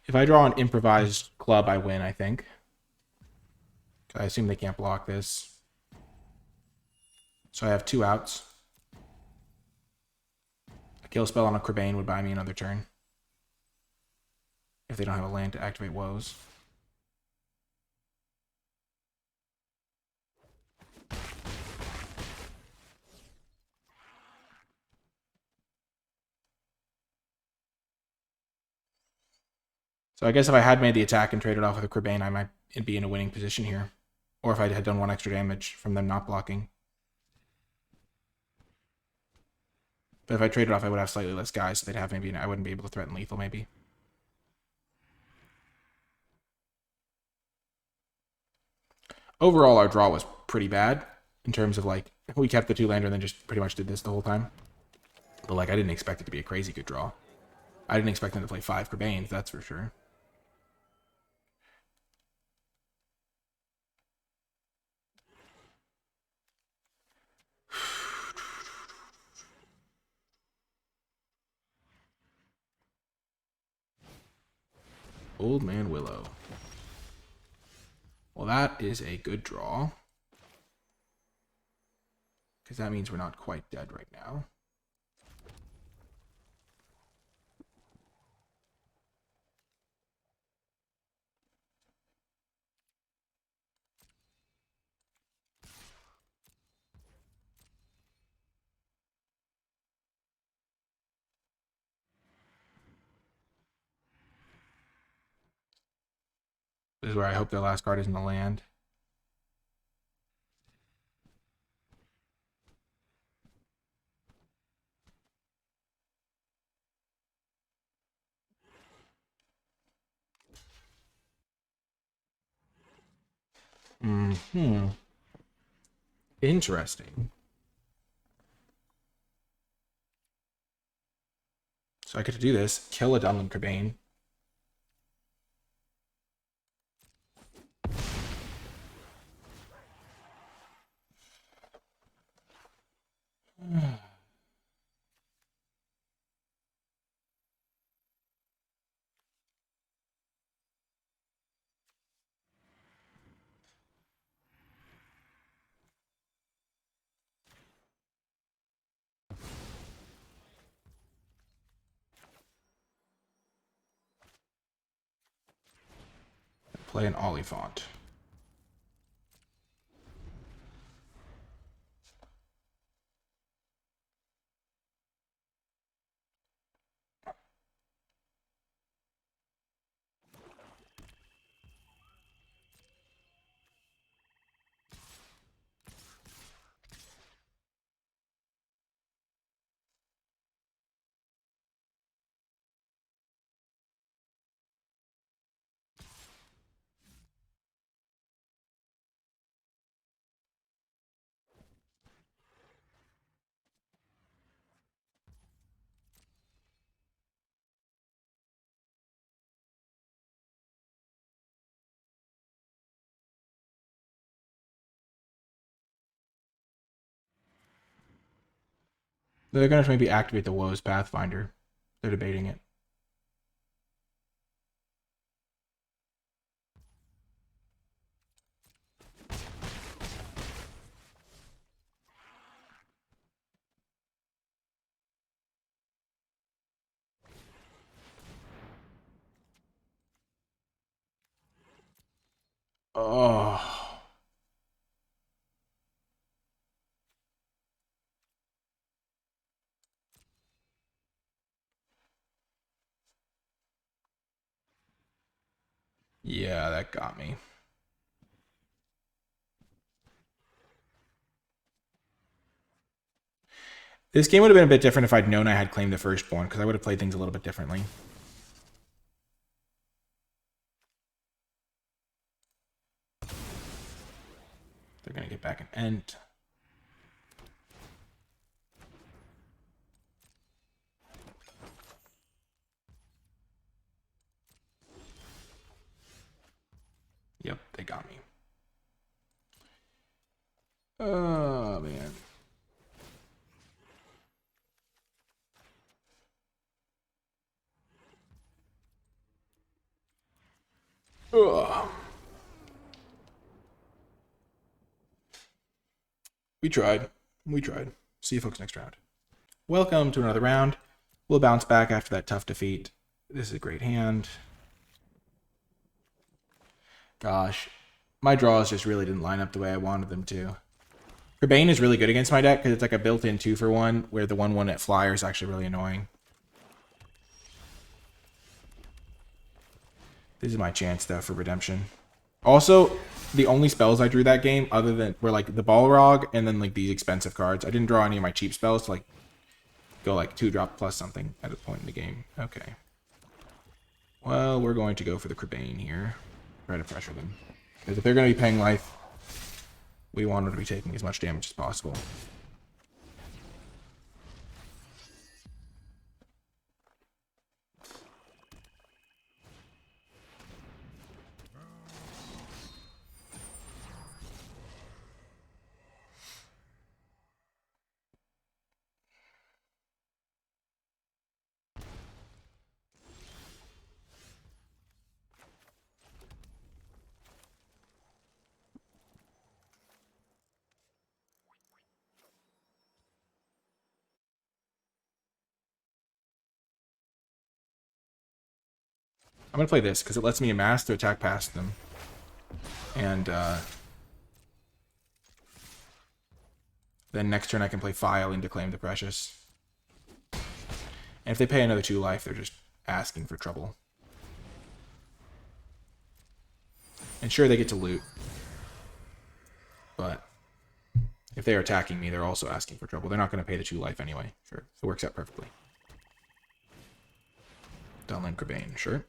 If I draw an improvised club, I win, I think. I assume they can't block this. So I have 2 outs. A kill spell on a Crebain would buy me another turn. If they don't have a land to activate Woes. So I guess if I had made the attack and traded off with a Crebain, I might be in a winning position here. Or if I had done 1 extra damage from them not blocking. But if I traded off, I would have slightly less guys, so they'd have maybe, I wouldn't be able to threaten lethal, maybe. Overall, our draw was pretty bad in terms of, like, we kept the 2-lander and then just pretty much did this the whole time. But, like, I didn't expect it to be a crazy good draw. I didn't expect them to play 5 Crebains, that's for sure. Old Man Willow. Well, that is a good draw. Because that means we're not quite dead right now. This is where I hope their last card isn't a land. Interesting. So I get to do this, kill a Dunland Crebain. Play an Oliphant. They're going to maybe activate the Woes Pathfinder. They're debating it. Oh. Yeah, that got me. This game would have been a bit different if I'd known I had claimed the firstborn, because I would have played things a little bit differently. They're going to get back an Ent. Yep, they got me. Oh, man. We tried. We tried. See you folks next round. Welcome to another round. We'll bounce back after that tough defeat. This is a great hand. Gosh, my draws just really didn't line up the way I wanted them to. Crebain is really good against my deck because it's like a built-in 2-for-1, where the 1/1 at flyer is actually really annoying. This is my chance, though, for redemption. Also, the only spells I drew that game, other than, were like the Balrog and then like these expensive cards. I didn't draw any of my cheap spells to like go like 2-drop plus something at a point in the game. Okay. Well, we're going to go for the Crebain here. Try to pressure them. Because if they're going to be paying life, we want them to be taking as much damage as possible. I'm going to play this because it lets me amass to attack past them. And then next turn I can play File and Declaim the Precious. And if they pay another 2 life, they're just asking for trouble. And sure, they get to loot. But if they are attacking me, they're also asking for trouble. They're not going to pay the 2 life anyway. Sure, it works out perfectly. Dunlin Crebain, sure.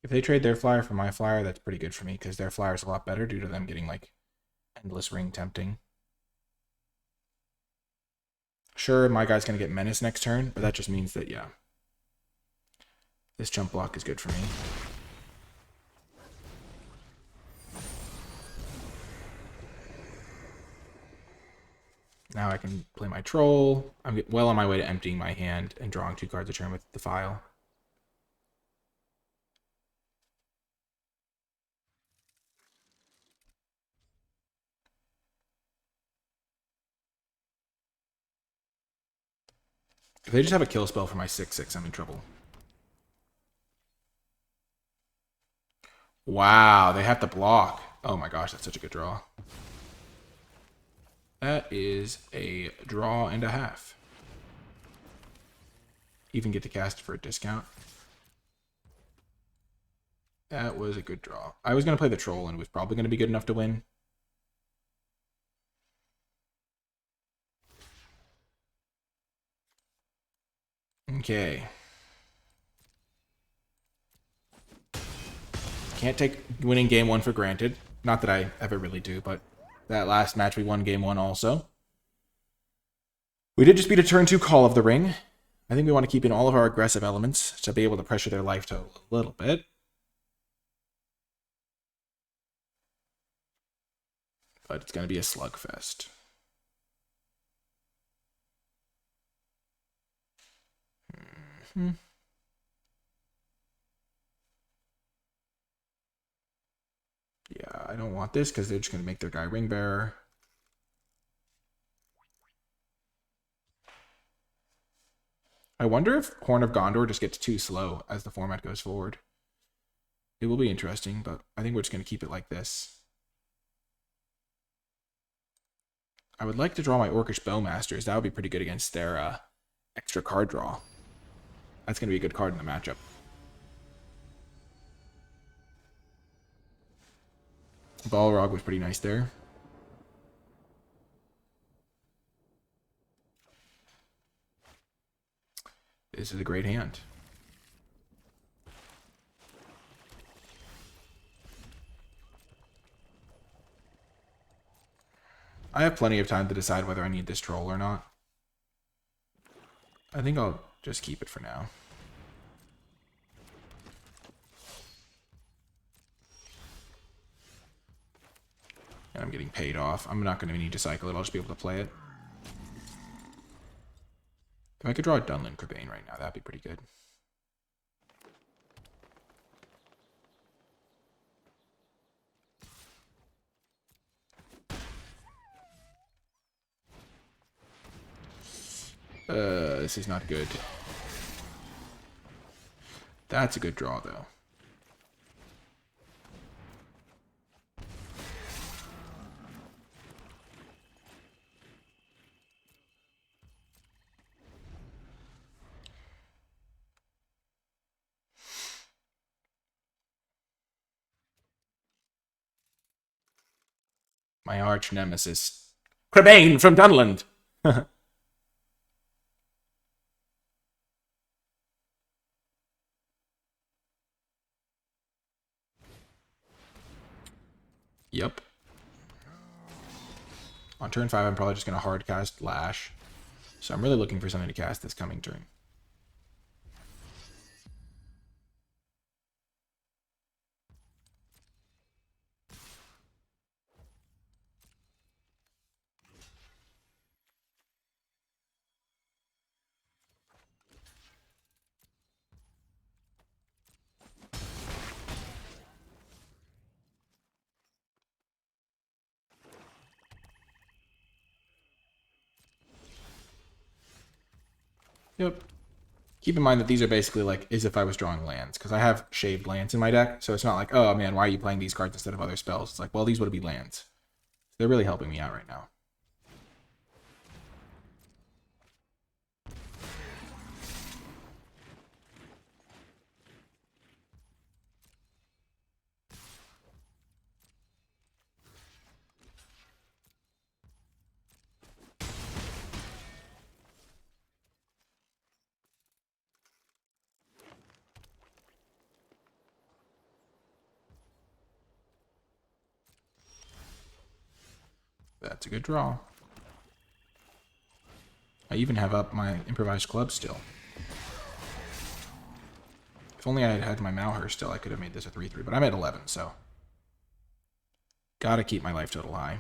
If they trade their flyer for my flyer, that's pretty good for me, because their flyer is a lot better due to them getting, like, endless ring tempting. Sure, my guy's going to get Menace next turn, but that just means that, yeah, this jump block is good for me. Now I can play my Troll. I'm well on my way to emptying my hand and drawing 2 cards a turn with the File. If they just have a kill spell for my 6/6, I'm in trouble. Wow, they have to block. Oh my gosh, that's such a good draw. That is a draw and a half. Even get to cast for a discount. That was a good draw. I was going to play the Troll and it was probably going to be good enough to win. Okay. Can't take winning game 1 for granted. Not that I ever really do, but that last match we won game 1 also. We did just beat a turn 2 Call of the Ring. I think we want to keep in all of our aggressive elements to be able to pressure their life total a little bit. But it's going to be a slugfest. Yeah, I don't want this because they're just going to make their guy Ring Bearer. I wonder if Horn of Gondor just gets too slow as the format goes forward. It will be interesting, but I think we're just going to keep it like this. I would like to draw my Orcish Bowmasters. That would be pretty good against their extra card draw. That's going to be a good card in the matchup. Balrog was pretty nice there. This is a great hand. I have plenty of time to decide whether I need this troll or not. I think I'll just keep it for now. And I'm getting paid off. I'm not going to need to cycle it. I'll just be able to play it. If I could draw a Dunlin Crebain right now, that'd be pretty good. This is not good. That's a good draw, though. My arch nemesis. Crebain from Dunland! Yep. On turn 5, I'm probably just going to hard cast Lash. So I'm really looking for something to cast this coming turn. Yep. Keep in mind that these are basically like as if I was drawing lands, because I have shaved lands in my deck, so it's not like, oh man, why are you playing these cards instead of other spells? It's like, well, these would be lands. They're really helping me out right now. That's a good draw. I even have up my improvised club still. If only I had had my Malheur still, I could have made this a 3-3, but I'm at 11, so. Gotta keep my life total high.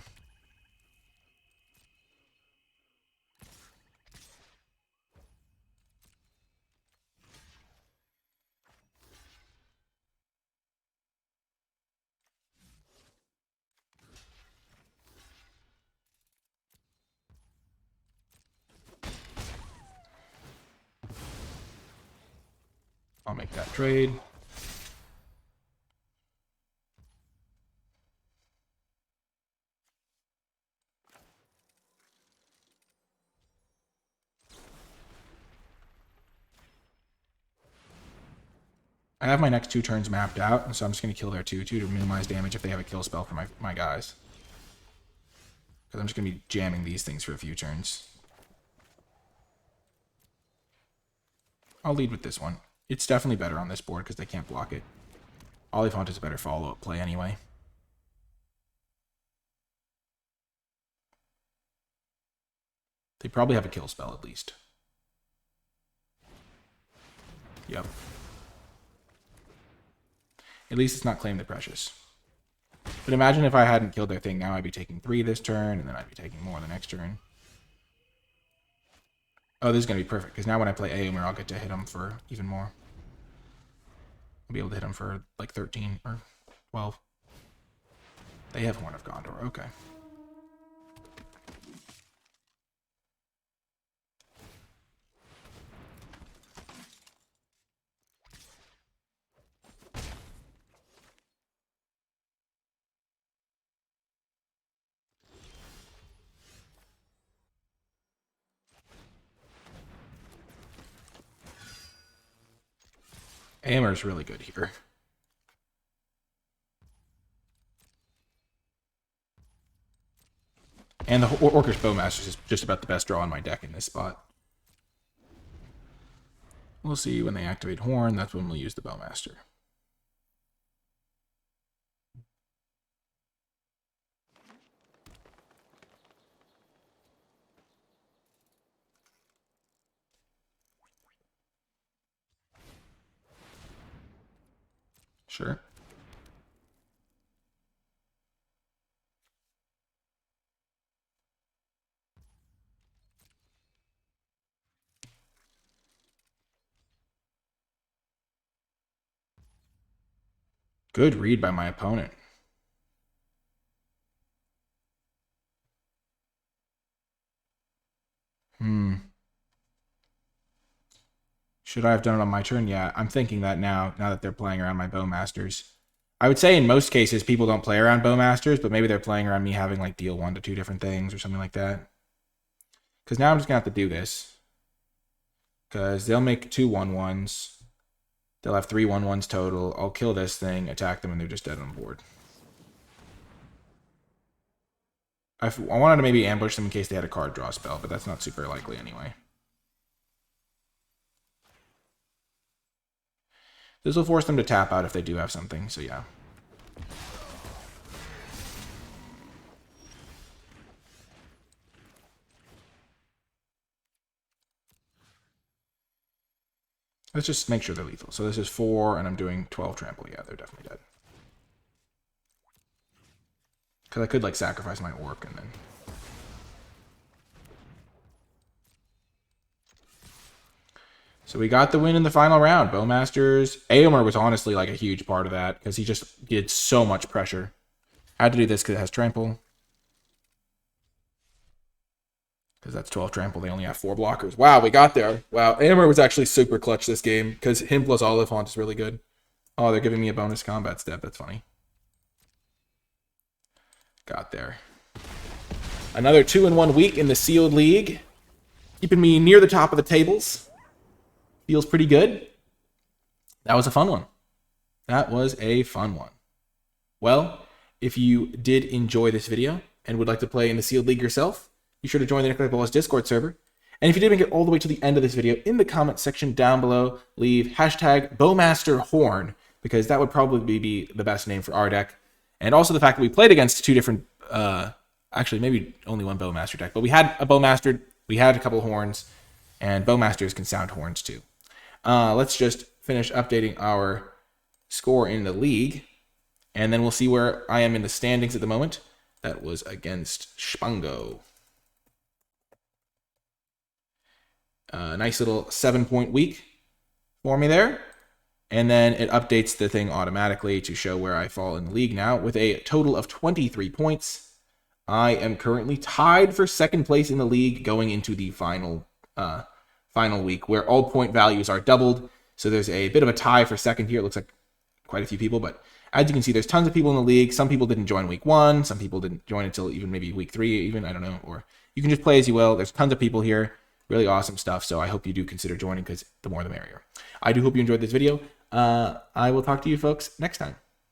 I'll make that trade. I have my next 2 turns mapped out, so I'm just going to kill their 2-2 to minimize damage if they have a kill spell for my guys. Because I'm just going to be jamming these things for a few turns. I'll lead with this one. It's definitely better on this board because they can't block it. Olifant is a better follow-up play anyway. They probably have a kill spell at least. Yep. At least it's not Claim the Precious. But imagine if I hadn't killed their thing now, I'd be taking 3 this turn, and then I'd be taking more the next turn. Oh, this is going to be perfect, because now when I play Aomer, I'll get to hit him for even more. I'll be able to hit him for like 13 or 12. They have Horn of Gondor, okay. Aomer's really good here. And the Orcish Bowmaster is just about the best draw on my deck in this spot. We'll see when they activate Horn, that's when we'll use the Bowmaster. Sure. Good read by my opponent. Should I have done it on my turn? Yeah, I'm thinking that now that they're playing around my Bowmasters. I would say in most cases people don't play around Bowmasters, but maybe they're playing around me having like deal 1 to 2 different things or something like that. Because now I'm just going to have to do this. Because they'll make 2 1/1s. They'll have 3 1/1s total. I'll kill this thing, attack them, and they're just dead on board. I wanted to maybe ambush them in case they had a card draw spell, but that's not super likely anyway. This will force them to tap out if they do have something, so yeah. Let's just make sure they're lethal. So this is 4, and I'm doing 12 trample. Yeah, they're definitely dead. Because I could, like, sacrifice my orc and then... So we got the win in the final round. Bowmasters. Aomer was honestly, like, a huge part of that, because he just did so much pressure. I had to do this because it has trample. Because that's 12 trample. They only have 4 blockers. Wow, we got there. Wow, Aomer was actually super clutch this game, because him plus Oliphant is really good. Oh, they're giving me a bonus combat step. That's funny. Got there. Another 2-1 week in the Sealed League. Keeping me near the top of the tables. Feels pretty good. That was a fun one. That was a fun one. Well, if you did enjoy this video and would like to play in the Sealed League yourself, be sure to join the NicolaiBolas Discord server. And if you did make it all the way to the end of this video, in the comment section down below, leave hashtag BowmasterHorn, because that would probably be the best name for our deck. And also the fact that we played against 2 different, actually maybe only 1 Bowmaster deck, but we had a Bowmaster, we had a couple horns, and Bowmasters can sound horns too. Let's just finish updating our score in the league, and then we'll see where I am in the standings at the moment. That was against Spango. Nice little 7-point week for me there. And then it updates the thing automatically to show where I fall in the league now with a total of 23 points. I am currently tied for 2nd place in the league going into the final week where all point values are doubled. So there's a bit of a tie for 2nd here. It looks like quite a few people, but as you can see, there's tons of people in the league. Some people didn't join week 1. Some people didn't join until even maybe week 3 even, I don't know. Or you can just play as you will. There's tons of people here. Really awesome stuff. So I hope you do consider joining because the more the merrier. I do hope you enjoyed this video. I will talk to you folks next time.